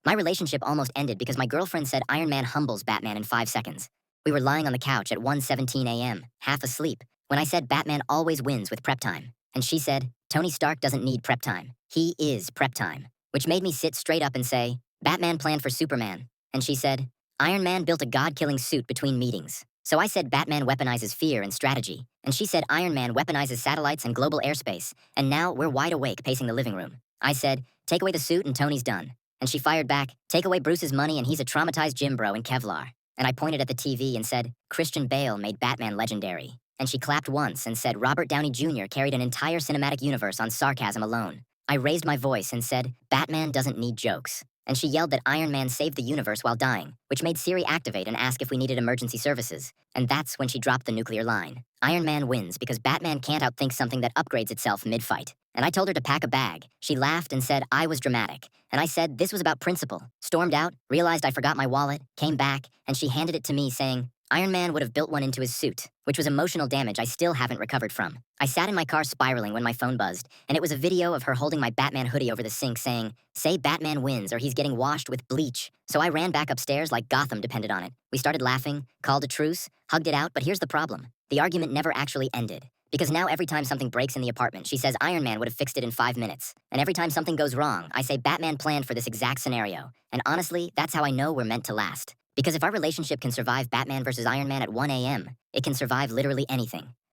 My relationship almost ended because my girlfriend said Iron Man humbles Batman in 5 seconds. We were lying on the couch at 1:17 a.m., half asleep, when I said Batman always wins with prep time. And she said, Tony Stark doesn't need prep time. He is prep time. Which made me sit straight up and say, Batman planned for Superman. And she said, Iron Man built a god-killing suit between meetings. So I said Batman weaponizes fear and strategy. And she said Iron Man weaponizes satellites and global airspace. And now we're wide awake pacing the living room. I said, take away the suit and Tony's done. And she fired back, take away Bruce's money and he's a traumatized gym bro in Kevlar. And I pointed at the TV and said, Christian Bale made Batman legendary. And she clapped once and said Robert Downey Jr. carried an entire cinematic universe on sarcasm alone. I raised my voice and said, Batman doesn't need jokes. And she yelled that Iron Man saved the universe while dying, which made Siri activate and ask if we needed emergency services. And that's when she dropped the nuclear line. Iron Man wins because Batman can't outthink something that upgrades itself mid-fight. And I told her to pack a bag. She laughed and said I was dramatic. And I said this was about principle. Stormed out, realized I forgot my wallet, came back, and she handed it to me saying, Iron Man would have built one into his suit, which was emotional damage I still haven't recovered from. I sat in my car spiraling when my phone buzzed, and it was a video of her holding my Batman hoodie over the sink saying, say Batman wins or he's getting washed with bleach. So I ran back upstairs like Gotham depended on it. We started laughing, called a truce, hugged it out, but here's the problem. The argument never actually ended. Because now every time something breaks in the apartment, she says Iron Man would have fixed it in 5 minutes. And every time something goes wrong, I say Batman planned for this exact scenario. And honestly, that's how I know we're meant to last. Because if our relationship can survive Batman versus Iron Man at 1 a.m., it can survive literally anything.